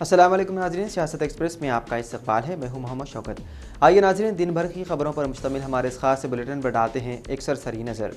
السلام علیکم ناظرین، سیاست ایکسپریس میں آپ کا استقبال ہے۔ میں ہوں محمد شوکت۔ آئیے ناظرین، دن بھر کی خبروں پر مشتمل ہمارے اس خاص بلیٹن پر ڈالتے ہیں ایک سرسری نظر۔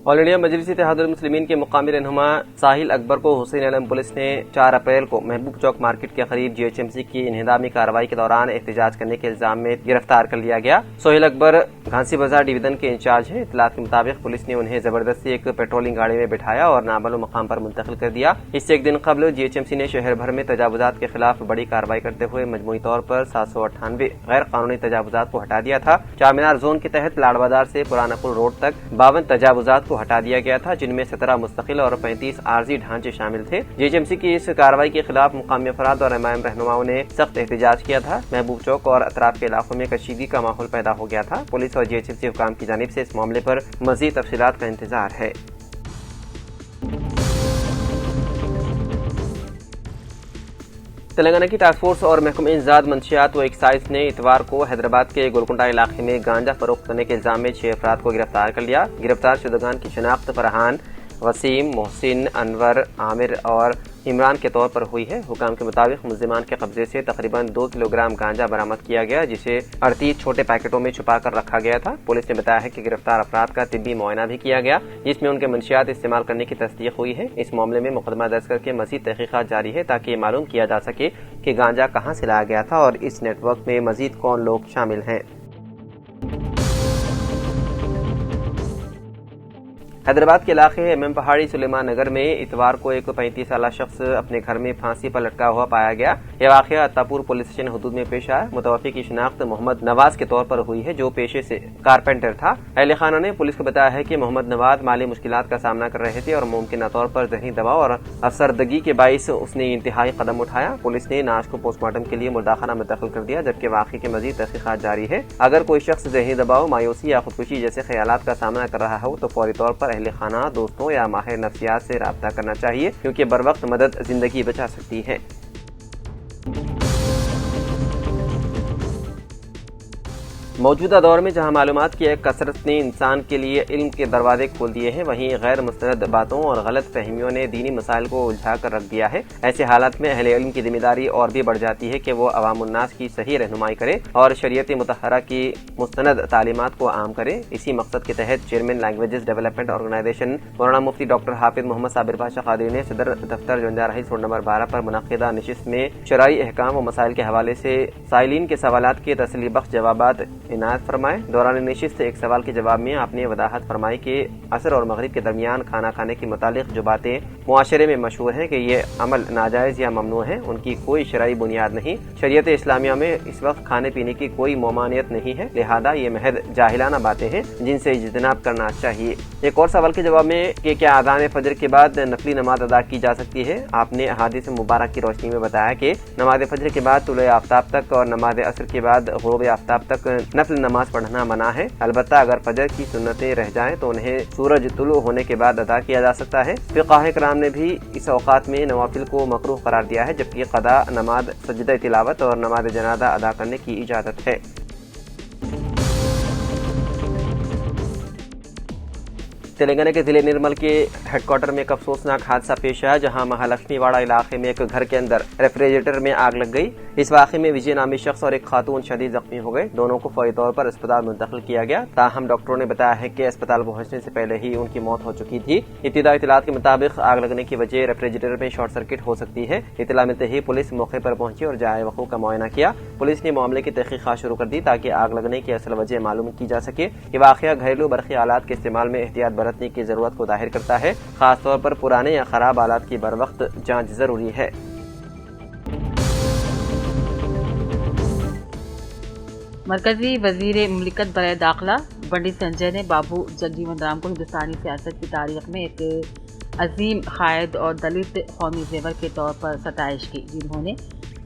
آل انڈیا مجلس اتحاد المسلمین کے مقامی رہنما ساحل اکبر کو حسین علم پولیس نے 4 اپریل کو محبوب چوک مارکیٹ کے قریب جی ایچ ایم سی کی انہدامی کارروائی کے دوران احتجاج کرنے کے الزام میں گرفتار کر لیا گیا۔ سہیل اکبر گھانسی بازار ڈویژن کے انچارج ہیں۔ اطلاعات کے مطابق پولیس نے انہیں زبردستی ایک پیٹرولنگ گاڑی میں بٹھایا اور نامعلوم مقام پر منتقل کر دیا۔ اس سے ایک دن قبل جی ایچ ایم سی نے شہر بھر میں تجاوزات کے خلاف بڑی کارروائی کرتے ہوئے مجموعی طور پر 798 غیر قانونی تجاوزات کو ہٹا دیا تھا۔ چار مینار زون کے تحت لاڑ بازار سے پرانا پل روڈ تک 52 تجاوزات کو ہٹا دیا گیا تھا، جن میں 17 مستقل اور 35 عارضی ڈھانچے شامل تھے۔ جی ایچ ایم سی کی اس کارروائی کے خلاف مقامی افراد اور امام رہنماؤں نے سخت احتجاج کیا تھا۔ محبوب چوک اور اطراف کے علاقوں میں کشیدگی کا ماحول پیدا ہو گیا تھا۔ پولیس اور جی ایچ ایم سی حکام کی جانب سے اس معاملے پر مزید تفصیلات کا انتظار ہے۔ تلنگانہ کی ٹاسک فورس اور محکمہ انسداد منشیات و ایکسائز نے اتوار کو حیدرآباد کے گولکنڈہ علاقے میں گانجا فروخت کرنے کے الزام میں 6 افراد کو گرفتار کر لیا۔ گرفتار شدگان کی شناخت فرحان، وسیم، محسن، انور، عامر اور عمران کے طور پر ہوئی ہے۔ حکام کے مطابق ملزمان کے قبضے سے تقریباً 2 کلو گرام گانجا برآمد کیا گیا، جسے 38 چھوٹے پیکٹوں میں چھپا کر رکھا گیا تھا۔ پولیس نے بتایا ہے کہ گرفتار افراد کا طبی معائنہ بھی کیا گیا، جس میں ان کے منشیات استعمال کرنے کی تصدیق ہوئی ہے۔ اس معاملے میں مقدمہ درج کر کے مزید تحقیقات جاری ہے تاکہ یہ معلوم کیا جا سکے کہ گانجا کہاں سے لایا گیا تھا اور اس نیٹ ورک میں مزید کون لوگ شامل ہیں۔ حیدرآباد کے علاقے ایم ایم پہاڑی سلیمان نگر میں اتوار کو ایک 35 سالہ شخص اپنے گھر میں پھانسی پر لٹکا ہوا پایا گیا۔ یہ واقعہ اتاپور پولیس اسٹیشن حدود میں پیش آیا۔ متوفی کی شناخت محمد نواز کے طور پر ہوئی ہے، جو پیشے سے کارپینٹر تھا۔ اہل خانہ نے پولیس کو بتایا ہے کہ محمد نواز مالی مشکلات کا سامنا کر رہے تھے اور ممکنہ طور پر ذہنی دباؤ اور افسردگی کے باعث اس نے انتہائی قدم اٹھایا۔ پولیس نے نعش کو پوسٹ مارٹم کے لیے مرداخانہ منتقل کر دیا، جبکہ واقعے کے مزید تحقیقات جاری ہے۔ اگر کوئی شخص ذہنی دباؤ، مایوسی یا خودکشی جیسے خیالات کا سامنا کر رہا ہو تو فوری طور پر اہل خانہ، دوستوں یا ماہر نفسیات سے رابطہ کرنا چاہیے، کیونکہ بروقت مدد زندگی بچا سکتی ہے۔ موجودہ دور میں جہاں معلومات کی ایک کثرت نے انسان کے لیے علم کے دروازے کھول دیے ہیں، وہیں غیر مستند باتوں اور غلط فہمیوں نے دینی مسائل کو الجھا کر رکھ دیا ہے۔ ایسے حالات میں اہل علم کی ذمہ داری اور بھی بڑھ جاتی ہے کہ وہ عوام الناس کی صحیح رہنمائی کرے اور شریعت مطہرہ کی مستند تعلیمات کو عام کرے۔ اسی مقصد کے تحت چیئرمین لینگویجز ڈیولپمنٹ آرگنائزیشن مولانا مفتی ڈاکٹر حافظ محمد صابر پاشا قادری نے صدر دفتر 52 رئیس روڈ نمبر 12 پر منعقدہ نشست میں شرعی احکام و مسائل کے حوالے سے سائلین کے سوالات کے تسلی بخش جوابات عنایت فرمائے۔ دوران نشست ایک سوال کے جواب میں آپ نے وضاحت فرمائی کہ عصر اور مغرب کے درمیان کھانا کھانے کے متعلق جو باتیں معاشرے میں مشہور ہیں کہ یہ عمل ناجائز یا ممنوع ہے، ان کی کوئی شرعی بنیاد نہیں۔ شریعت اسلامیہ میں اس وقت کھانے پینے کی کوئی ممانعت نہیں ہے، لہذا یہ محض جاہلانہ باتیں ہیں جن سے اجتناب کرنا چاہیے۔ ایک اور سوال کے جواب میں کہ کیا اذان فجر کے بعد نفلی نماز ادا کی جا سکتی ہے، آپ نے احادیث مبارک کی روشنی میں بتایا کہ نماز فجر کے بعد طلوع آفتاب تک اور نماز عصر کے بعد غروب آفتاب تک نفل نماز پڑھنا منع ہے۔ البتہ اگر فجر کی سنتیں رہ جائیں تو انہیں سورج طلوع ہونے کے بعد ادا کیا جا سکتا ہے۔ فقہاء کرام نے بھی اس اوقات میں نوافل کو مکروہ قرار دیا ہے، جبکہ قضاء نماز، سجدہ تلاوت اور نماز جنازہ ادا کرنے کی اجازت ہے۔ تلنگانہ کے ضلع نرمل کے ہیڈ کوارٹر میں ایک افسوسناک حادثہ پیش آیا، جہاں مہالکشمی واڑہ علاقے میں ایک گھر کے اندر ریفریجریٹر میں آگ لگ گئی۔ اس واقعے میں وجے نامی شخص اور ایک خاتون شدید زخمی ہو گئے۔ دونوں کو فوری طور پر اسپتال منتقل کیا گیا، تاہم ڈاکٹروں نے بتایا ہے کہ اسپتال پہنچنے سے پہلے ہی ان کی موت ہو چکی تھی۔ ابتدائی اطلاعات کے مطابق آگ لگنے کی وجہ ریفریجریٹر میں شارٹ سرکٹ ہو سکتی ہے۔ اطلاع ملتے ہی پولیس موقع پر پہنچی اور جائے وقوع کا معائنہ کیا۔ پولیس نے معاملے کی تحقیقات شروع کر دی تاکہ آگ لگنے کی اصل وجہ معلوم کی جا سکے۔ یہ واقعہ گھریلو برقی آلات کے استعمال میں احتیاط برتنے کی ضرورت کو ظاہر کرتا ہے، خاص طور پر پرانے یا خراب آلات کی بروقت جانچ ضروری ہے۔ مرکزی وزیر مملکت برائے داخلہ بنڈی سنجے نے بابو جگجیون رام کو ہندوستانی سیاست کی تاریخ میں ایک عظیم قائد اور دلت قومی زیور کے طور پر ستائش کی، جنہوں نے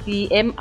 CM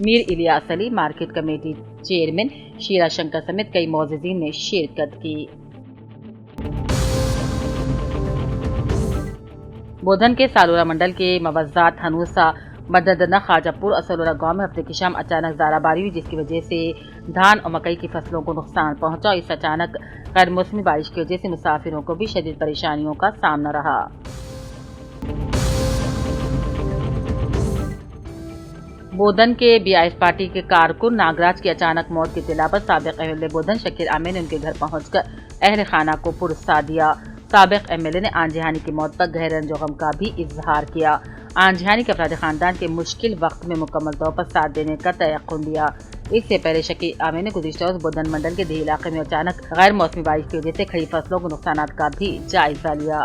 میر الیاس علی market committee chairman Shera Shankar سمیت کئی معززین نے شرکت کی۔ بودھن کے سالورہ منڈل کے موزات ہنوسا مددنہ خواجہ پور اور سالورہ گاؤں میں ہفتے کی شام اچانک زارہ باری ہوئی، جس کی وجہ سے دھان اور مکئی کی فصلوں کو نقصان پہنچا اور اس اچانک غیر موسمی بارش کی وجہ سے مسافروں کو بھی شدید پریشانیوں کا سامنا رہا۔ بودھن کے BIS پارٹی کے کارکن ناگراج کی اچانک موت کی اطلاع پر سابق اہل بودھن شکیل عامر نے ان کے گھر پہنچ کر اہل خانہ کو پرسا دیا۔ سابق MLA نے آنجہانی کی موت پر گہرے رنج و غم کا بھی اظہار کیا۔ آنجہانی کے افراد خاندان کے مشکل وقت میں مکمل طور پر ساتھ دینے کا تیقن دیا۔ اس سے پہلے شکیل عامر نے گزشتہ روز بودھن منڈل کے دیہی علاقے میں اچانک غیر موسمی بارش کی وجہ سے کھڑی فصلوں کے نقصانات کا بھی جائزہ لیا۔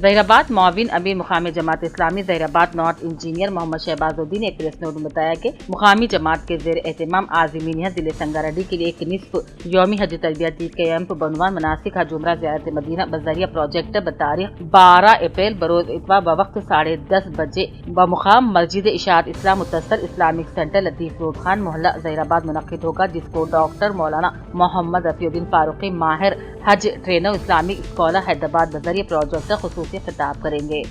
ظہیر آباد معاون امیر مقامی جماعت اسلامی ظہیر آباد نارتھ انجینئر محمد شہباز الدین نے ایک پریس نوٹ میں بتایا کہ مقامی جماعت کے زیر اہتمام عازمین حج ضلع سنگاریڈی کے لیے ایک نصف یومی حج تربیتی کیمپ بعنوان مناسک حج عمرہ زیارت مدینہ بذریعہ پروجیکٹ بتاریخ 12 اپریل بروز اتوار بوقت 10:30 بجے بمقام مسجد اشاعت اسلام متصل اسلامک سینٹر لطیف روڈ خان محلہ ظہیر آباد منعقد ہوگا، جس کو ڈاکٹر مولانا محمد رفیع الدین فاروقی ماہر حج ٹرینر اسلامک اسکالر حیدرآباد بذریعہ پروجیکٹ کا خصوصی خطاب کریں گے۔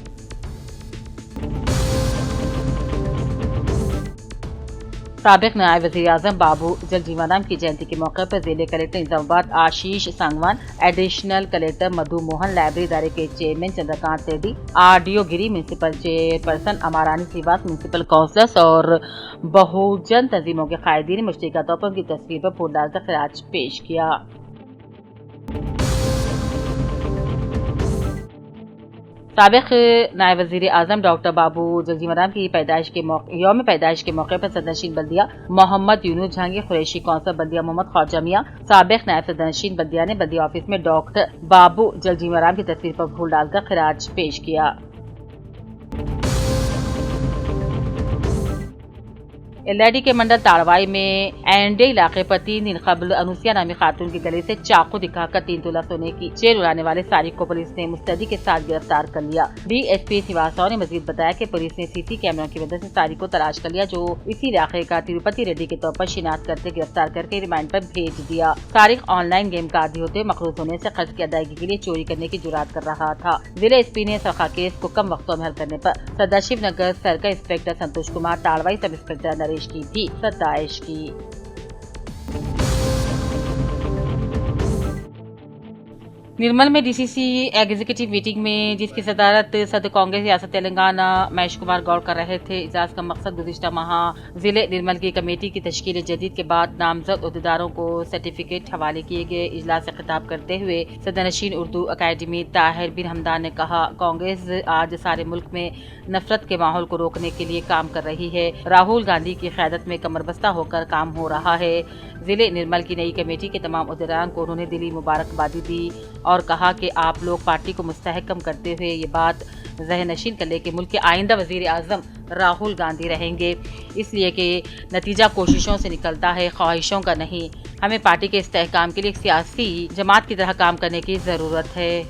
سابق نائب وزیر اعظم بابو جل جیون رام کی جینتی کے موقع پر ضلع کلکٹر نظام آباد آشیش سانگوان، ایڈیشنل کلکٹر مدھو موہن، لائبریری ادارے کے چیئرمین چندرکانت ریڈی، RDO گری، میونسپل چیئرپرسن امارانی سریواس، میونسپل کونسلرز اور بہوجن تنظیموں کے قائدین نے مشترکہ طور پر ان کی تصویر پر پھول ڈال کر خراج پیش کیا۔ سابق نائب وزیر اعظم ڈاکٹر بابو جل جیون رام کی یوم پیدائش کے موقع پر صدرنشین بلدیہ محمد یونس جہانگیر، قریشی کونسلر بلدیہ محمد خواجہ میاں، سابق نائب صدرنشین بلدیہ نے بلدیہ آفس میں ڈاکٹر بابو جل جیون رام کی تصویر پر پھول ڈال کر خراج پیش کیا۔ LID کے منڈل تاڑوائی میں اینڈے علاقے پر 3 دن قبل انوسیا نامی خاتون کے گلے سے چاقو دکھا کر 3 تولہ سونے کی چین اڑانے والے سارق کو پولیس نے مستعدی کے ساتھ گرفتار کر لیا۔ DSP سریواس نے مزید بتایا کہ پولیس نے CC کیمروں کی مدد سے سارق کو تلاش کر لیا، جو اسی علاقے کا تروپتی ریڈی کے طور پر شناخت کرتے گرفتار کر کے ریمانڈ پر بھیج دیا۔ سارق آن لائن گیم کا عادی ہوتے مقروض ہونے سے قرض کی ادائیگی کے لیے چوری کرنے کی جرات کر رہا تھا۔ ضلع SP نے سرخا کیس کو کم وقتوں میں حل کرنے پر سداشیو نگر سرکل انسپکٹر سنتوش کمار، تاڑوائی سب انسپکٹر نریش کی بھی ستائش کی۔ نرمل میں DCC ایگزیکٹو میٹنگ میں، جس کی صدارت صدر کانگریس ریاست تلنگانہ مہیش کمار گوڑ کر رہے تھے، اجلاس کا مقصد گزشتہ ماہ ضلع نرمل کی کمیٹی کی تشکیل جدید کے بعد نامزد عہدیداروں کو سرٹیفکیٹ حوالے کیے گئے۔ اجلاس سے خطاب کرتے ہوئے صدرنشین اردو اکیڈمی طاہر بن حمدان نے کہا، کانگریس آج سارے ملک میں نفرت کے ماحول کو روکنے کے لیے کام کر رہی ہے۔ راہل گاندھی کی قیادت میں کمر بستہ ہو کر کام ہو رہا ہے۔ ضلع نرمل کی نئی کمیٹی کے تمام عہدیداران کو انہوں نے دلی مبارکبادی دی اور کہا کہ آپ لوگ پارٹی کو مستحکم کرتے ہوئے یہ بات ذہن نشین کر لے کہ ملک کے آئندہ وزیر اعظم راہل گاندھی رہیں گے، اس لیے کہ نتیجہ کوششوں سے نکلتا ہے، خواہشوں کا نہیں۔ ہمیں پارٹی کے استحکام کے لیے ایک سیاسی جماعت کی طرح کام کرنے کی ضرورت ہے۔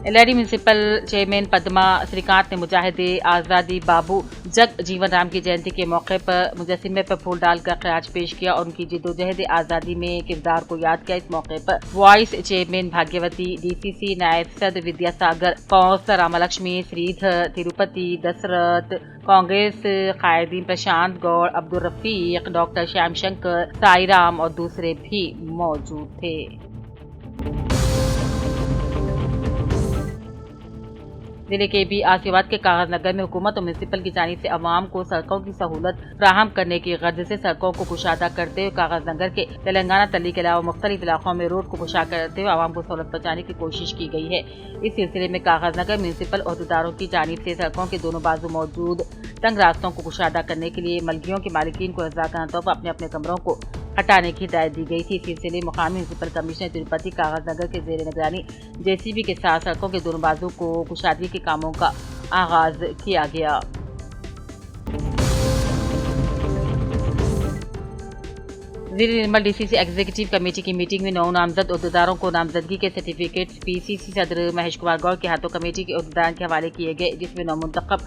LID municipal chairman Padma Srikkanth نے مجاہد آزادی بابو جگ جیون رام کی جینتی کے موقع پر مجسمے پر پھول ڈال کر خراج پیش کیا اور ان کی جدوجہد آزادی میں کردار کو یاد کیا۔ اس موقع پر وائس چیئرمین بھاگیوتی، DCC نائب صدر ودیا ساگر، کونسلر راما لکشمی سریدھر، تروپتی دسرتھ، کانگریس قائدین پرشانت گوڑ، عبدالرفیق، ڈاکٹر شیام شنکر، سائی رام اور دوسرے بھی موجود تھے۔ ضلع کے بھی آسیواد کے کاغذ نگر میں حکومت اور میونسپل کی جانب سے عوام کو سڑکوں کی سہولت فراہم کرنے کی غرض سے سڑکوں کو کشادہ کرتے ہوئے کاغذ نگر کے تلنگانہ تلی کے علاوہ مختلف علاقوں میں روڈ کو کشا کرتے ہوئے عوام کو سہولت پہنچانے کی کوشش کی گئی ہے۔ اس سلسلے میں کاغذ نگر میونسپل عہدیداروں کی جانب سے سڑکوں کے دونوں بازو موجود تنگ راستوں کو کشادہ کرنے کے لیے ملکیوں کے مالکین کو رضاکارانہ طور پر اپنے اپنے کمروں کو ہٹانے کی ہدایت دی گئی تھی۔ اس سلسلے مقامی میونسپل کمشنر تروپتی کاغذ نگر کے زیر نگرانی JCB کے ساتھ سڑکوں کے دونوں بازو کو کشادگی کے کاموں کا آغاز کیا گیا۔ ضلع نرمل DCC ایگزیکٹو کمیٹی کی میٹنگ میں 9 نامزد عہدیداروں کو نامزدگی کے سرٹیفکیٹ PCC صدر مہیش کمار گوڑ کے ہاتھوں کمیٹی کے عہدیداروں کے حوالے کیے گئے، جس میں نومنتخب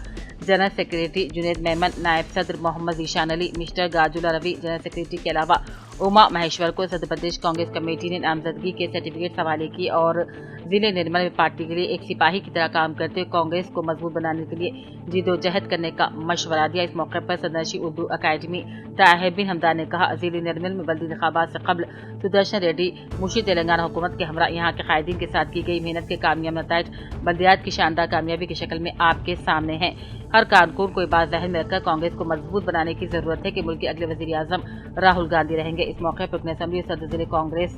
جنرل سیکریٹری جنید میمن، نائب صدر محمد ذیشان علی، مسٹر گاجولا روی جنرل سیکریٹری کے علاوہ اما مہیشور کو صدر پردیش کانگریس کمیٹی نے نامزدگی کے سرٹیفکیٹ حوالے کی اور ضلع نرمل میں پارٹی کے لیے ایک سپاہی کی طرح کام کرتے ہوئے کانگریس کو مضبوط بنانے کے لیے جدوجہد کرنے کا مشورہ دیا۔ اس موقع پر صدرنشین اردو اکیڈمی طاہر بن حمدان نے کہا، ضلع نرمل میں بلدی انتخابات سے قبل سدرشن ریڈی مشیر تلنگانہ حکومت کے ہمراہ یہاں کے قائدین کے ساتھ کی گئی محنت کے کامیاب نتائج بلدیات کی شاندار کامیابی کی شکل میں آپ کے سامنے ہیں۔ ہر کارکن کو یہ بات ذہن میں رکھ کر کانگریس کو مضبوط بنانے کی ضرورت ہے کہ ملک کے اگلے وزیر اعظم راہل گاندھی رہیں گے۔ اس موقع پر رکن اسمبلی صدر ضلع کانگریس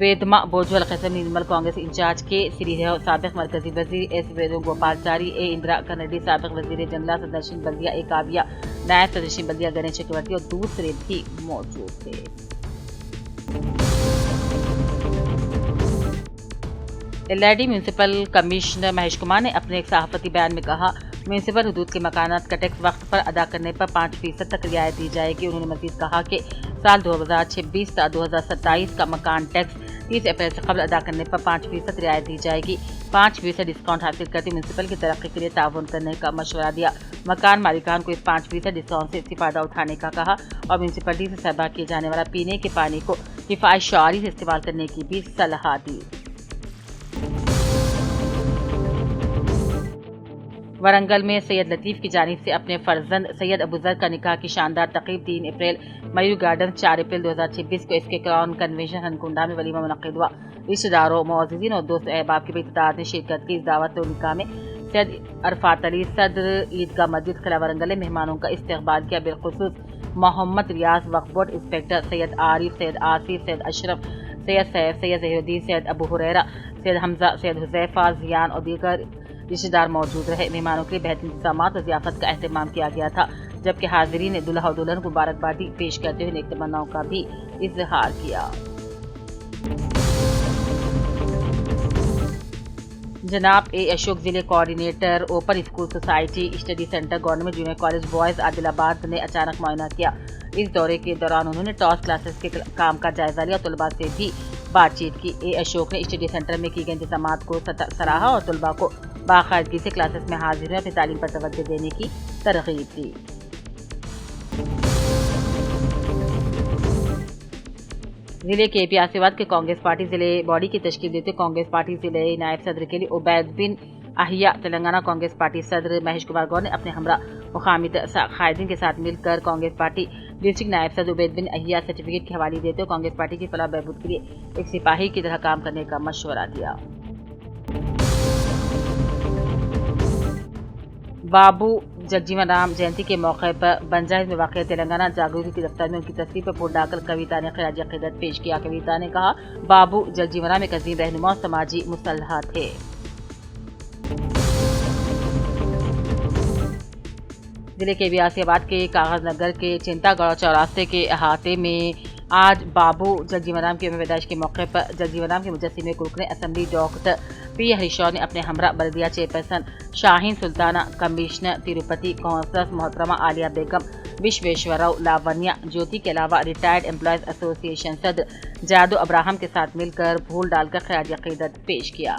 ویدما بوجول، قسم نرمل کانگریس انچارج کے سری رہو، سابق مرکزی وزیر ایس وینو گوپالچاری، اے اندرا کنڈی، سابق وزیر جنگلات صدرنشین بلدیہ اے کاویہ، نائب صدرنشین بلدیہ گنیش چکرورتی اور دوسرے بھی موجود تھے۔ LID municipal commissioner Mahesh Kumar نے اپنے ایک صحافتی بیان میں کہا، میونسپل حدود کے مکانات کا ٹیکس وقت پر ادا کرنے پر 5% تک رعایت دی جائے گی۔ انہوں نے مزید کہا کہ سال 2026 تا 2027 کا مکان ٹیکس 30 اپریل سے قبل ادا کرنے پر 5% رعایت دی جائے گی۔ 5% ڈسکاؤنٹ حاصل کرتے میونسپل کی ترقی کے لیے تعاون کرنے کا مشورہ دیا۔ مکان مالکان کو اس 5% ڈسکاؤنٹ سے استفادہ اٹھانے کا کہا اور میونسپلٹی سے سربراہ کیے جانے والا پینے کے پانی کو کفایت شعاری سے استعمال کرنے کی بھی صلاح دی۔ ورنگل میں سید لطیف کی جانب سے اپنے فرزند سید ابوذر کا نکاح کی شاندار تقریب 3 اپریل میور گارڈن 4 اپریل 2026 کو اس کے کراؤن کنونشن ہنکنڈا میں ولیمہ منعقد ہوا۔ رشتہ داروں، معززین اور دوست احباب کی بڑی تعداد نے شرکت کی۔ اس دعوت و نکاح میں سید عرفات علی صدر عیدگاہ مسجد قلعہ ورنگل نے مہمانوں کا استقبال کیا، بالخصوص محمد ریاض وقف بورڈ انسپکٹر سید عارف، سید آصف، سید اشرف، سید سیف، سید ظہیر الدین، سید ابو ہریرہ، سید حمزہ، سید حذیفہ، زیان اور دیگر رشتہ دار موجود رہے۔ مہمانوں کے لیے بہترین انتظامات اور ضیافت کا اہتمام کیا گیا تھا، جبکہ حاضرین نے دلہا اور دلہن کو مبارکبادی پیش کرتے ہوئے نیک تمناؤں کا بھی اظہار کیا۔ جناب اے اشوک، ضلع coordinator open school society study centre government junior college boys Adilabad نے اچانک معائنہ کیا۔ اس دورے کے دوران انہوں نے ٹاس کلاسز کے کام کا جائزہ لیا اور طلباء سے بھی بات چیت کی۔ اے اشوک نے اسٹڈی سینٹر میں کی گئی انتظامات کو سراہا اور طلباء کو باقاعدگی سے کلاسز میں حاضر ہونے اپنی تعلیم پر توجہ دینے کی ترغیب دی۔ ضلع کے پی آصفیات کے کانگریس پارٹی ضلع باڈی کی تشکیل دیتے کانگریس پارٹی ضلع نائب صدر کے لیے عبید بن احیاء تلنگانہ کانگریس پارٹی صدر مہیش کمار گوڑ نے اپنے ہمراہ مقامی قائدین کے ساتھ مل کر کانگریس پارٹی ڈسٹرکٹ نائب صدر عبید بن احیاء سرٹیفکیٹ کے حوالے دیتے ہوئے کانگریس پارٹی کی فلاح بہبود کے لیے ایک سپاہی کی طرح کام کرنے کا مشورہ دیا۔ بابو جگجیون رام جینتی کے موقع پر بنجاہد میں واقع تلنگانہ جاگرتی کے دفتر میں ان کی تصویر پر پھول ڈال کر کویتا نے خراج عقیدت پیش کیا۔ کویتا نے کہا، بابو جگجیون رام ایک عظیم رہنما اور سماجی مصلح تھے۔ ضلع کے بیاسی آباد کے کاغذ نگر کے چنتا گڑھ چوراسے کے احاطے میں آج بابو جگجیون رام کی یوم پیدائش کے موقع پر جگجیون رام کے مجسمے کو رکن اسمبلی ڈاکٹر پی ہریشور نے اپنے ہمراہ بلدیہ چیئرپرسن شاہین سلطانہ، کمشنر تروپتی، کونسلر محترمہ عالیہ بیگم، وشویشورراؤ، لاونیا جیوتی کے علاوہ ریٹائرڈ امپلائیز ایسوسی ایشن صدر جادو ابراہم کے ساتھ مل کر پھول ڈال کر خراج عقیدت پیش کیا۔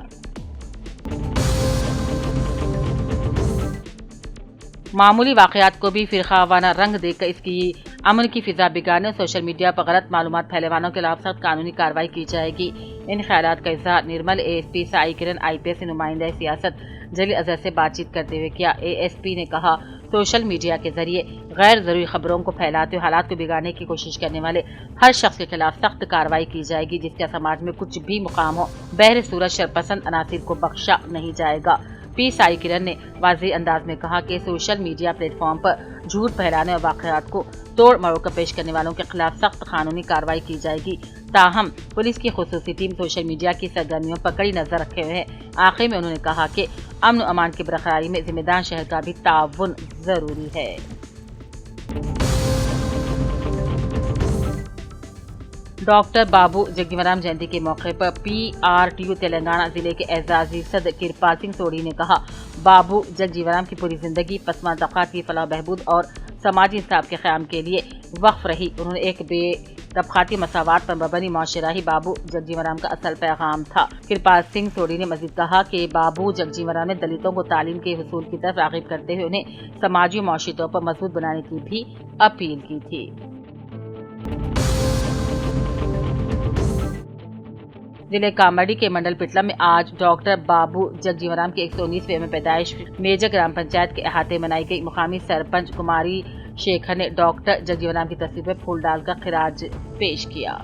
معمولی واقعات کو بھی فرقہ وارانہ رنگ دے کر اس کی امن کی فضا بگاڑنے اور سوشل میڈیا پر غلط معلومات پھیلانے والوں کے خلاف سخت قانونی کارروائی کی جائے گی۔ ان خیالات کا اظہار نرمل ASP سائی کرن IPS سے نمائندہ سیاست جلیل اظہر سے بات چیت کرتے ہوئے کیا۔ ASP نے کہا، سوشل میڈیا کے ذریعے غیر ضروری خبروں کو پھیلاتے ہوئے حالات کو بگاڑنے کی کوشش کرنے والے ہر شخص کے خلاف سخت کارروائی کی جائے گی، جس کا سماج میں کچھ بھی مقام ہو، بہر صورت شرپسند عناصر کو بخشا نہیں جائے گا۔ پی سائی کرن نے واضح انداز میں کہا کہ سوشل میڈیا پلیٹ فارم پر جھوٹ پھیلانے اور واقعات کو توڑ مروڑ کر پیش کرنے والوں کے خلاف سخت قانونی کارروائی کی جائے گی۔ تاہم پولیس کی خصوصی ٹیم سوشل میڈیا کی سرگرمیوں پر کڑی نظر رکھے ہوئے ہے۔ آخر میں انہوں نے کہا کہ امن و امان کی برقراری میں ذمہ دار شہر کا بھی تعاون ضروری ہے۔ ڈاکٹر بابو جگجیون رام جینتی کے موقع پر PRTU تلنگانہ ضلع کے اعزازی صدر کرپال سنگھ سوڑی نے کہا، بابو جگجیون رام کی پوری زندگی پسماندہ طبقات کی فلاح بہبود اور سماجی انصاف کے قیام کے لیے وقف رہی۔ انہوں نے ایک بے طبقاتی مساوات پر مبنی معاشرہ ہی بابو جگجیون رام کا اصل پیغام تھا۔ کرپال سنگھ سوڈی نے مزید کہا کہ بابو جگجیون رام نے دلتوں کو تعلیم کے حصول کی طرف راغب کرتے ہوئے انہیں سماجی و معاشی طور پر مضبوط بنانے کی بھی اپیل کی تھی۔ ضلع کامرڈی کے منڈل پٹلا میں آج ڈاکٹر بابو جگجیون رام کی 119ویں پیدائش میجر گرام پنچایت کے احاطے منائی گئی۔ مقامی سرپنچ کماری شیکھر نے ڈاکٹر جگجیون رام کی تصویر پر پھول ڈال کر خراج پیش کیا۔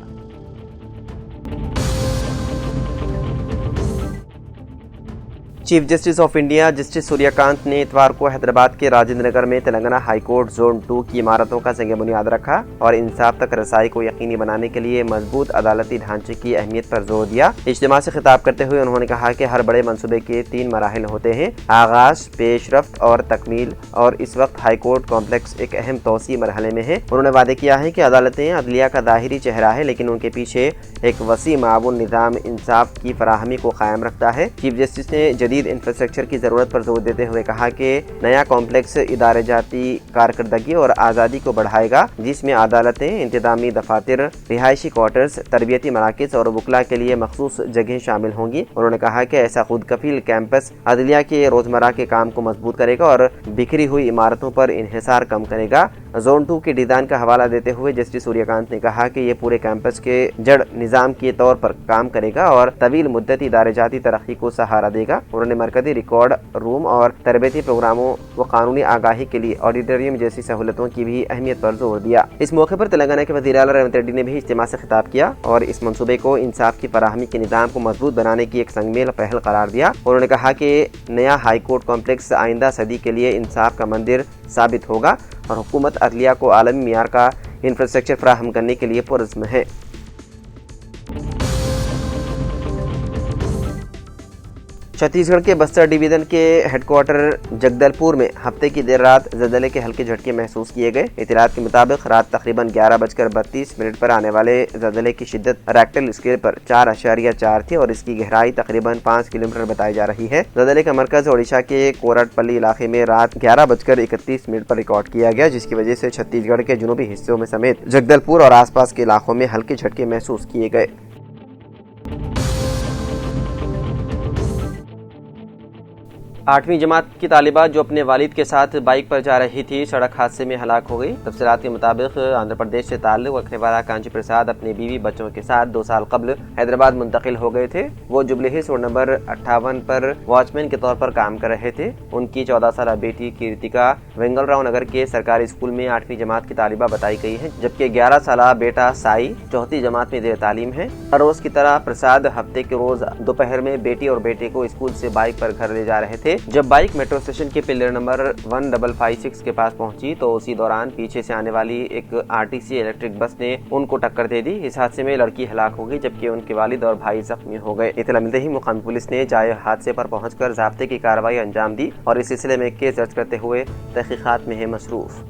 Chief justice of India justice Surya Kant نے اتوار کو حیدرآباد کے راجندر نگر میں تلنگانہ ہائی کورٹ زون 2 کی عمارتوں کا سنگ بنیاد رکھا اور انصاف تک رسائی کو یقینی بنانے کے لیے مضبوط عدالتی ڈھانچے کی اہمیت پر زور دیا۔ اجتماع سے خطاب کرتے ہوئے انہوں نے کہا کہ ہر بڑے منصوبے کے 3 مراحل ہوتے ہیں: آغاز، پیش رفت اور تکمیل، اور اس وقت ہائی کورٹ کمپلیکس ایک اہم توسیع مرحلے میں ہے۔ انہوں نے وعدے کیا ہے کہ عدالتیں عدلیہ کا ظاہری چہرہ ہے، لیکن ان کے پیچھے ایک وسیع معاون نظام انصاف کی فراہمی کو قائم رکھتا ہے۔ چیف جسٹس نے جدید انفراسٹرکچر کی ضرورت پر زور دیتے ہوئے کہا کہ نیا کمپلیکس ادارے جاتی کارکردگی اور آزادی کو بڑھائے گا، جس میں عدالتیں، انتظامی دفاتر، رہائشی کوارٹرز، تربیتی مراکز اور وکلاء کے لیے مخصوص جگہیں شامل ہوں گی۔ انہوں نے کہا کہ ایسا خود کفیل کیمپس عدلیہ کے روزمرہ کے کام کو مضبوط کرے گا اور بکھری ہوئی عمارتوں پر انحصار کم کرے گا۔ زون 2 کے ڈیزائن کا حوالہ دیتے ہوئے جسٹس سوریہ کانت نے کہا کہ یہ پورے کیمپس کے جڑ نظام کے طور پر کام کرے گا اور طویل مدتی ادارے جاتی ترقی کو سہارا دے گا۔ انہوں نے مرکزی ریکارڈ روم اور تربیتی پروگراموں و قانونی آگاہی کے لیے آڈیٹوریم جیسی سہولتوں کی بھی اہمیت پر زور دیا۔ اس موقع پر تلنگانہ کے وزیر اعلیٰ ریونت ریڈی نے بھی اجتماع سے خطاب کیا اور اس منصوبے کو انصاف کی فراہمی کے نظام کو مضبوط بنانے کی ایک سنگ میل پہل قرار دیا۔ انہوں نے کہا کہ نیا ہائی کورٹ کمپلیکس آئندہ صدی کے لیے انصاف کا مندر ثابت ہوگا اور حکومت عدلیہ کو عالمی معیار کا انفراسٹرکچر فراہم کرنے کے لیے پرعزم ہے۔ چھتیس گڑھ کے بستر ڈویژن کے ہیڈ کوارٹر جگدل پور میں ہفتے کی دیر رات زلزلے کے ہلکے جھٹکے محسوس کیے گئے۔ اطلاعات کے مطابق رات تقریباً 11:32 پر آنے والے زلزلے کی شدت ریکٹر اسکیل پر 4.4 تھی اور اس کی گہرائی تقریباً 5 کلومیٹر بتائی جا رہی ہے۔ زلزلے کا مرکز اوڈیشہ کے کوراٹ پلی علاقے میں رات 11:31 پر ریکارڈ کیا گیا، جس کی وجہ سے چھتیس گڑھ کے جنوبی حصوں میں سمیت جگدل پور اور آس پاس کے علاقوں میں ہلکے جھٹکے محسوس کیے گئے۔ آٹھویں جماعت کی طالبہ جو اپنے والد کے ساتھ بائک پر جا رہی تھی، سڑک حادثے میں ہلاک ہو گئی۔ تفصیلات کے مطابق آندھرا پردیش سے تعلق رکھنے والا کانچی پرساد اپنے بیوی بچوں کے ساتھ 2 سال قبل حیدرآباد منتقل ہو گئے تھے۔ وہ جبلی ہلز روڈ نمبر 58 پر واچ مین کے طور پر کام کر رہے تھے۔ ان کی 14 سالہ بیٹی کیرتیکا وینگل راؤ نگر کے سرکاری اسکول میں 8ویں جماعت کی طالبہ بتائی گئی ہے، جبکہ 11 سالہ بیٹا سائی 4تھی جماعت میں زیر تعلیم ہے۔ ہر روز کی طرح پرساد ہفتے کے روز دوپہر میں بیٹی اور بیٹے کو اسکول سے بائک پر گھر لے جا رہے تھے۔ جب بائک میٹرو اسٹیشن کے پلر نمبر 1556 کے پاس پہنچی تو اسی دوران پیچھے سے آنے والی ایک RTC الیکٹرک بس نے ان کو ٹکر دے دی۔ اس حادثے میں لڑکی ہلاک ہو گئی، جبکہ ان کے والد اور بھائی زخمی ہو گئے۔ اطلاع ملتے ہی مقامی پولیس نے جائے حادثے پر پہنچ کر ضابطے کی کارروائی انجام دی اور اس سلسلے میں کیس درج کرتے ہوئے تحقیقات میں ہے مصروف۔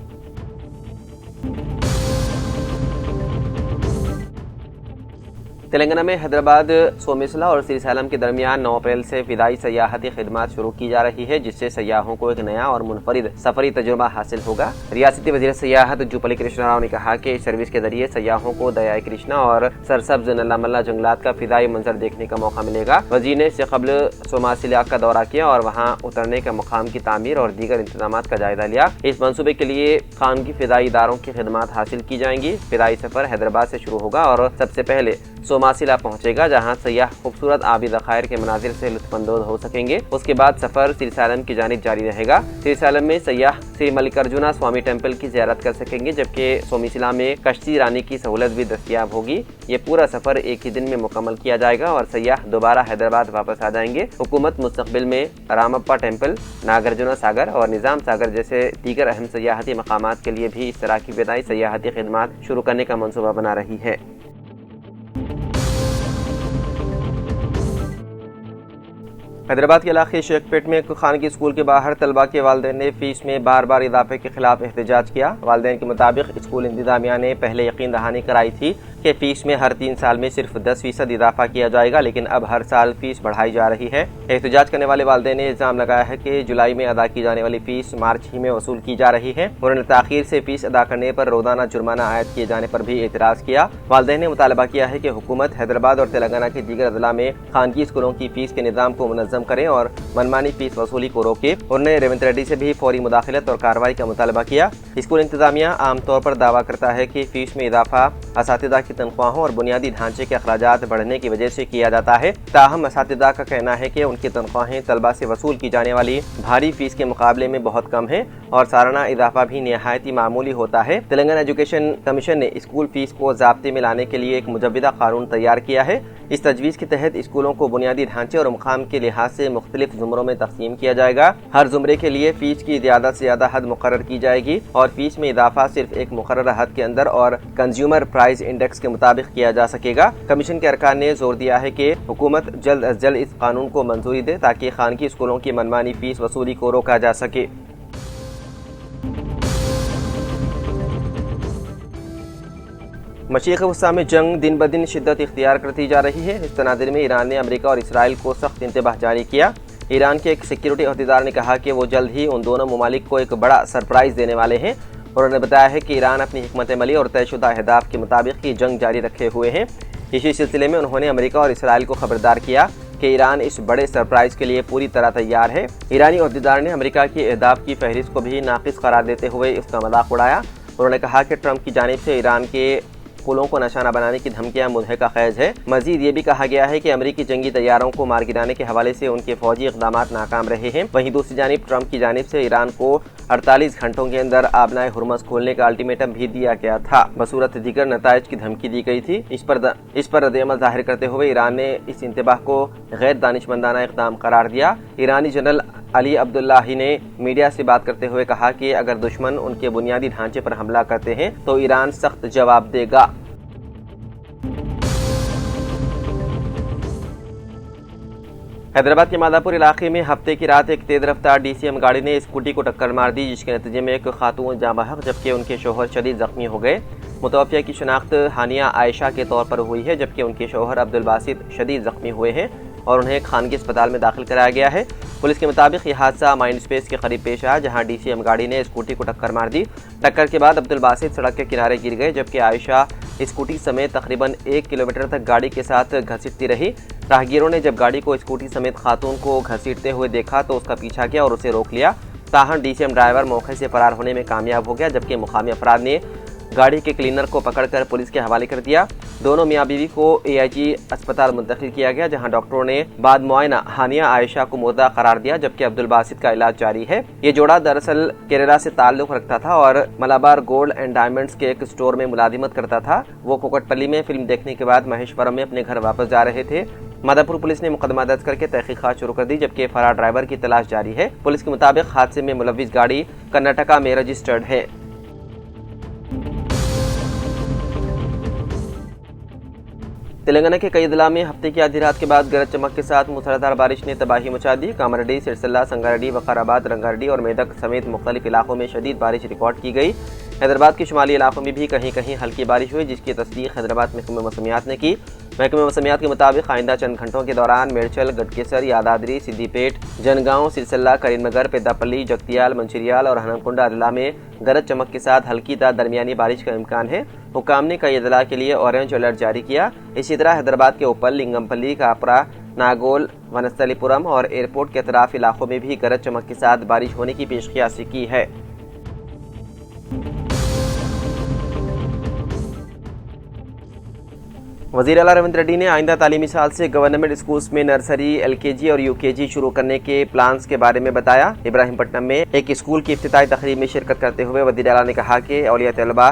تلنگانہ میں حیدرآباد سومیسلا اور سری سالم کے درمیان 9 اپریل سے فضائی سیاحتی خدمات شروع کی جا رہی ہے، جس سے سیاحوں کو ایک نیا اور منفرد سفری تجربہ حاصل ہوگا۔ ریاستی وزیر سیاحت جوپلی کرشنا راؤ نے کہا کہ اس سروس کے ذریعے سیاحوں کو دریائے کرشنا اور سرسبز نلا ملا جنگلات کا فضائی منظر دیکھنے کا موقع ملے گا۔ وزیر نے اس سے قبل سوماسیلا کا دورہ کیا اور وہاں اترنے کا مقام کی تعمیر اور دیگر انتظامات کا جائزہ لیا۔ اس منصوبے کے لیے خانگی فضائی اداروں کی خدمات حاصل کی جائیں گی۔ فضائی سفر حیدرآباد سے شروع ہوگا اور سب سے پہلے سوماسیلا پہنچے گا، جہاں سیاح خوبصورت آبی ذخائر کے مناظر سے لطف اندوز ہو سکیں گے۔ اس کے بعد سفر سری سالم کی جانب جاری رہے گا۔ سری سالم میں سیاح سری ملکارجنا سوامی ٹیمپل کی زیارت کر سکیں گے، جبکہ سومیسلا میں کشتی رانی کی سہولت بھی دستیاب ہوگی۔ یہ پورا سفر ایک ہی دن میں مکمل کیا جائے گا اور سیاح دوبارہ حیدرآباد واپس آ جائیں گے۔ حکومت مستقبل میں رامپا ٹیمپل، ناگارجنا ساگر اور نظام ساگر جیسے دیگر اہم سیاحتی مقامات کے لیے بھی اس طرح کی فضائی سیاحتی خدمات شروع کرنے کا منصوبہ بنا رہی ہے۔ حیدرآباد کے علاقے شیخ پیٹ میں ایک خانگی اسکول کے باہر طلبہ کے والدین نے فیس میں بار بار اضافے کے خلاف احتجاج کیا۔ والدین کے مطابق اسکول انتظامیہ نے پہلے یقین دہانی کرائی تھی کہ فیس میں ہر 3 سال میں صرف 10% اضافہ کیا جائے گا، لیکن اب ہر سال فیس بڑھائی جا رہی ہے۔ احتجاج کرنے والے والدین نے الزام لگایا ہے کہ جولائی میں ادا کی جانے والی فیس مارچ ہی میں وصول کی جا رہی ہے۔ انہوں نے تاخیر سے فیس ادا کرنے پر روزانہ جرمانہ عائد کیے جانے پر بھی اعتراض کیا۔ والدین نے مطالبہ کیا ہے کہ حکومت حیدرآباد اور تلنگانہ کے دیگر اضلاع میں خانگی اسکولوں کی فیس کے نظام کو منظم کرے اور منمانی فیس وصولی کو روکے۔ انہوں نے ریونت ریڈی سے بھی فوری مداخلت اور کارروائی کا مطالبہ کیا۔ اسکول انتظامیہ عام طور پر دعویٰ کرتا ہے کہ فیس میں اضافہ اساتذہ کی تنخواہوں اور بنیادی ڈھانچے کے اخراجات بڑھنے کی وجہ سے کیا جاتا ہے، تاہم اساتذہ کا کہنا ہے کہ ان کی تنخواہیں طلبہ سے وصول کی جانے والی بھاری فیس کے مقابلے میں بہت کم ہیں اور سالانہ اضافہ بھی نہایت ہی معمولی ہوتا ہے۔ تلنگانہ ایجوکیشن کمیشن نے اسکول فیس کو ضابطے میں لانے کے لیے ایک مجودہ قانون تیار کیا ہے۔ اس تجویز کے تحت اسکولوں کو بنیادی ڈھانچے اور مقام کے لحاظ سے مختلف زمروں میں تقسیم کیا جائے گا۔ ہر زمرے کے لیے فیس کی زیادہ سے زیادہ حد مقرر کی جائے گی اور فیس میں اضافہ صرف ایک مقررہ حد کے اندر اور کنزیومر پرائز انڈیکس کے مطابق کیا جا سکے گا۔ کمیشن کے ارکان نے زور دیا ہے کہ حکومت جلد از جلد اس قانون کو منظوری دے تاکہ خانگی اسکولوں کی منمانی فیس وصولی کو روکا جا سکے۔ مشرق وسطیٰ میں جنگ دن بدن شدت اختیار کرتی جا رہی ہے۔ اس تناظر میں ایران نے امریکہ اور اسرائیل کو سخت انتباہ جاری کیا۔ ایران کے ایک سیکیورٹی عہدیدار نے کہا کہ وہ جلد ہی ان دونوں ممالک کو ایک بڑا سرپرائز دینے والے ہیں۔ انہوں نے بتایا ہے کہ ایران اپنی حکمت عملی اور طے شدہ اہداف کے مطابق ہی جنگ جاری رکھے ہوئے ہیں۔ اسی سلسلے میں انہوں نے امریکہ اور اسرائیل کو خبردار کیا کہ ایران اس بڑے سرپرائز کے لیے پوری طرح تیار ہے۔ ایرانی عہدیدار نے امریکہ کی اہداف کی فہرست کو بھی ناقص قرار دیتے ہوئے اس کا مذاق اڑایا۔ انہوں نے کہا کہ ٹرمپ کی جانب سے ایران کے پلوں کو نشانہ بنانے کی دھمکیاں مضحکہ خیز ہے۔ مزید یہ بھی کہا گیا ہے کہ امریکی جنگی طیاروں کو مار گرانے کے حوالے سے ان کے فوجی اقدامات ناکام رہے ہیں۔ وہیں دوسری جانب ٹرمپ کی جانب سے ایران کو 48 گھنٹوں کے اندر آبنائے ہرمز کھولنے کا الٹیمیٹم بھی دیا گیا تھا، بصورت دیگر نتائج کی دھمکی دی گئی تھی۔ اس پر رد عمل ظاہر کرتے ہوئے ایران نے اس انتباہ کو غیر دانشمندانہ اقدام قرار دیا۔ ایرانی جنرل علی عبداللہ نے میڈیا سے بات کرتے ہوئے کہا کہ اگر دشمن ان کے بنیادی ڈھانچے پر حملہ کرتے ہیں تو ایران سخت جواب دے گا۔ حیدرآباد کے ماداپور علاقے میں ہفتے کی رات ایک تیز رفتار DCM گاڑی نے اسکوٹی کو ٹکر مار دی، جس کے نتیجے میں ایک خاتون جاں بحق جبکہ ان کے شوہر شدید زخمی ہو گئے۔ متوفیہ کی شناخت ہانیہ عائشہ کے طور پر ہوئی ہے، جبکہ ان کے شوہر عبدالباسط شدید زخمی ہوئے ہیں اور انہیں ایک خانگی اسپتال میں داخل کرایا گیا ہے۔ پولیس کے مطابق یہ حادثہ مائنڈ اسپیس کے قریب پیش آیا، جہاں DCM گاڑی نے اسکوٹی کو ٹکر مار دی۔ ٹکر کے بعد عبدالباسط سڑک کے کنارے گر گئے، جبکہ عائشہ اسکوٹی سمیت تقریباً 1 کلومیٹر تک گاڑی کے ساتھ گھسیٹتی رہی۔ راہگیروں نے جب گاڑی کو اسکوٹی سمیت خاتون کو گھسیٹتے ہوئے دیکھا تو اس کا پیچھا کیا اور اسے روک لیا، تاہم DCM ڈرائیور موقع سے فرار ہونے میں کامیاب ہو گیا، جبکہ مقامی افراد نے گاڑی کے کلینر کو پکڑ کر پولیس کے حوالے کر دیا۔ دونوں میاں بیوی کو AIG اسپتال منتقل کیا گیا، جہاں ڈاکٹروں نے بعد معائنہ ہانیہ عائشہ کو مردہ قرار دیا، جبکہ عبدالباسط کا علاج جاری ہے۔ یہ جوڑا دراصل کیرلا سے تعلق رکھتا تھا اور ملابار گولڈ اینڈ ڈائمنڈز کے ایک اسٹور میں ملازمت کرتا تھا۔ وہ کوکٹ پلی میں فلم دیکھنے کے بعد مہیشورم میں اپنے گھر واپس جا رہے تھے۔ ماداپور پولیس نے مقدمہ درج کر کے تحقیقات شروع کر دی، جبکہ فرار ڈرائیور کی تلاش جاری ہے۔ پولیس کے مطابق حادثے میں ملوث گاڑی کرناٹکا میں رجسٹرڈ ہے۔ تلنگانہ کے کئی اضلاع میں ہفتے کی آدھی رات کے بعد گرج چمک کے ساتھ موسلادھار بارش نے تباہی مچا دی۔ کاماریڈی، سرسلہ، سنگاریڈی، وقارآباد، رنگاریڈی اور میدک سمیت مختلف علاقوں میں شدید بارش ریکارڈ کی گئی۔ حیدرآباد کے شمالی علاقوں میں بھی کہیں کہیں ہلکی بارش ہوئی، جس کی تصدیق حیدرآباد محکمہ موسمیات نے کی۔ محکمہ موسمیات کے مطابق آئندہ چند گھنٹوں کے دوران میڈچل، گڈکیسر، یادادری، سدی پیٹ، جنگاؤں، سرسلہ، کریم نگر، پیداپلی، جگتیال، منچریال اور ہنمکنڈا اضلاع میں گرج چمک کے ساتھ ہلکی تا درمیانی بارش کا امکان ہے۔ حکام نے کئی اضلاع کے لیے اورنج الرٹ جاری کیا۔ اسی طرح حیدرآباد کے اوپل، لنگمپلی، کاپرا، ناگول، ونستلی پورم اور ایئرپورٹ کے اطراف علاقوں میں بھی گرج چمک کے ساتھ بارش ہونے کی پیشقیاسی کی ہے۔ وزیر اعلیٰ ریونت ریڈی نے آئندہ تعلیمی سال سے گورنمنٹ اسکولز میں نرسری، LKG اور UKG شروع کرنے کے پلانز کے بارے میں بتایا۔ ابراہیم پٹنم میں ایک اسکول کی افتتاحی تقریب میں شرکت کرتے ہوئے وزیر اعلیٰ نے کہا کہ اولیاء طلبہ